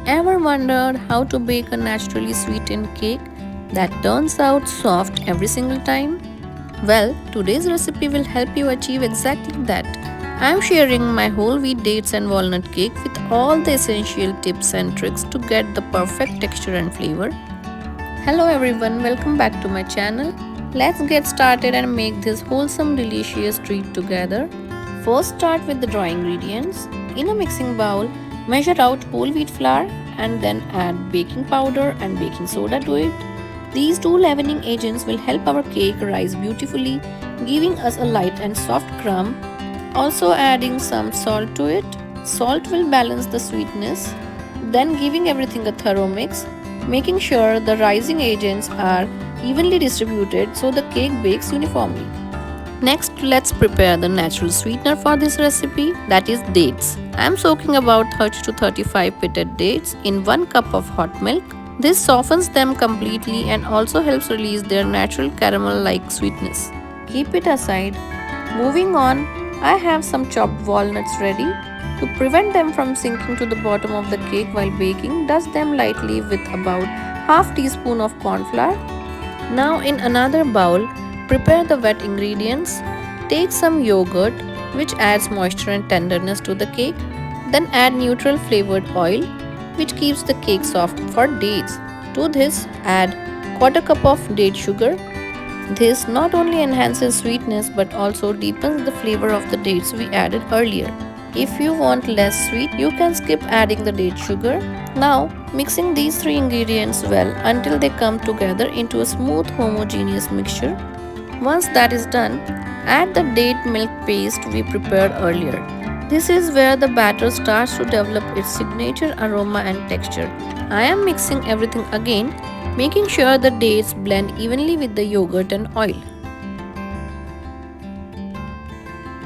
Ever wondered how to bake a naturally sweetened cake that turns out soft every single time? Well, today's recipe will help you achieve exactly that. I'm sharing my whole wheat dates and walnut cake with all the essential tips and tricks to get the perfect texture and flavor. Hello everyone, welcome back to my channel. Let's get started and make this wholesome delicious treat together. First, start with the dry ingredients. In a mixing bowl, measure out whole wheat flour and then add baking powder and baking soda to it. These two leavening agents will help our cake rise beautifully, giving us a light and soft crumb. Also adding some salt to it. Salt will balance the sweetness. Then giving everything a thorough mix, making sure the rising agents are evenly distributed so the cake bakes uniformly. Next, let's prepare the natural sweetener for this recipe, that is dates. I am soaking about 30 to 35 pitted dates in 1 cup of hot milk. This softens them completely and also helps release their natural caramel-like sweetness. Keep it aside. Moving on, I have some chopped walnuts ready. To prevent them from sinking to the bottom of the cake while baking, dust them lightly with about half teaspoon of cornflour. Now in another bowl, prepare the wet ingredients. Take some yogurt, which adds moisture and tenderness to the cake. Then add neutral flavored oil, which keeps the cake soft for days. To this, add quarter cup of date sugar. This not only enhances sweetness but also deepens the flavor of the dates we added earlier. If you want less sweet, you can skip adding the date sugar. Now, mixing these three ingredients well until they come together into a smooth homogeneous mixture. Once that is done, add the date milk paste we prepared earlier. This is where the batter starts to develop its signature aroma and texture. I am mixing everything again, making sure the dates blend evenly with the yogurt and oil.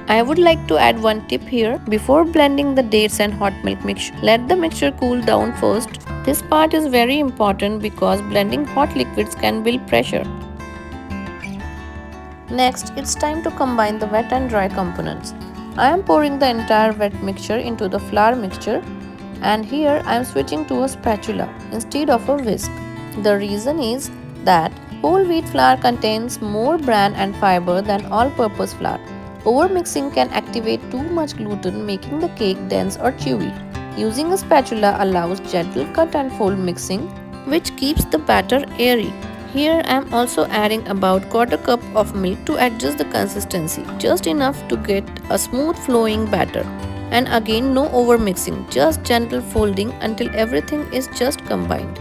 I would like to add one tip here. Before blending the dates and hot milk mixture, let the mixture cool down first. This part is very important because blending hot liquids can build pressure. Next, it's time to combine the wet and dry components. I am pouring the entire wet mixture into the flour mixture, and here I am switching to a spatula instead of a whisk. The reason is that whole wheat flour contains more bran and fiber than all-purpose flour. Overmixing can activate too much gluten, making the cake dense or chewy. Using a spatula allows gentle cut and fold mixing, which keeps the batter airy. Here I am also adding about quarter cup of milk to adjust the consistency, just enough to get a smooth flowing batter. And again, no overmixing, just gentle folding until everything is just combined.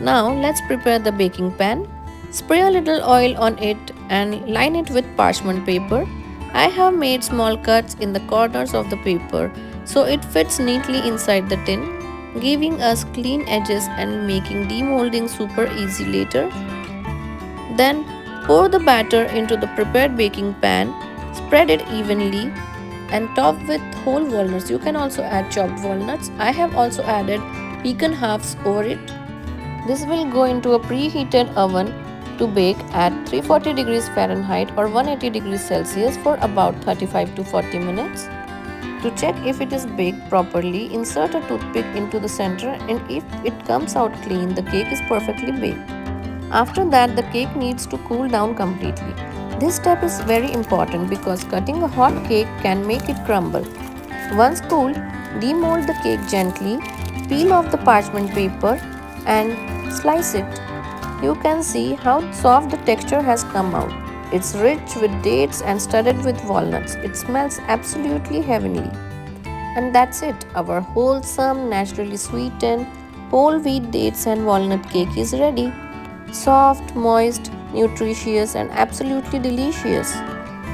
Now let's prepare the baking pan. Spray a little oil on it and line it with parchment paper. I have made small cuts in the corners of the paper so it fits neatly inside the tin, giving us clean edges and making demolding super easy later. Then pour the batter into the prepared baking pan, spread it evenly and top with whole walnuts. You can also add chopped walnuts. I have also added pecan halves over it. This will go into a preheated oven to bake at 340 degrees Fahrenheit or 180 degrees Celsius for about 35 to 40 minutes. To check if it is baked properly, insert a toothpick into the center, and if it comes out clean, the cake is perfectly baked. After that, the cake needs to cool down completely. This step is very important because cutting a hot cake can make it crumble. Once cooled, demold the cake gently, peel off the parchment paper and slice it. You can see how soft the texture has come out. It's rich with dates and studded with walnuts. It smells absolutely heavenly. And that's it. Our wholesome, naturally sweetened, whole wheat dates and walnut cake is ready. Soft, moist, nutritious and absolutely delicious.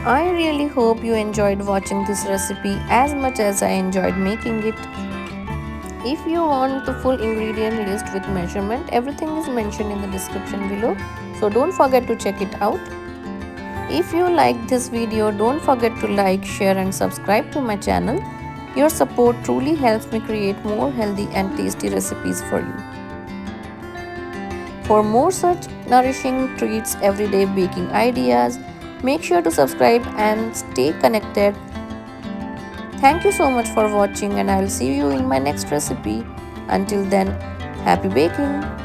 I really hope you enjoyed watching this recipe as much as I enjoyed making it. If you want the full ingredient list with measurement, everything is mentioned in the description below, so don't forget to check it out. If you liked this video, don't forget to like, share and subscribe to my channel. Your support truly helps me create more healthy and tasty recipes for you. For more such nourishing treats, everyday baking ideas, make sure to subscribe and stay connected. Thank you so much for watching, and I will see you in my next recipe. Until then, happy baking!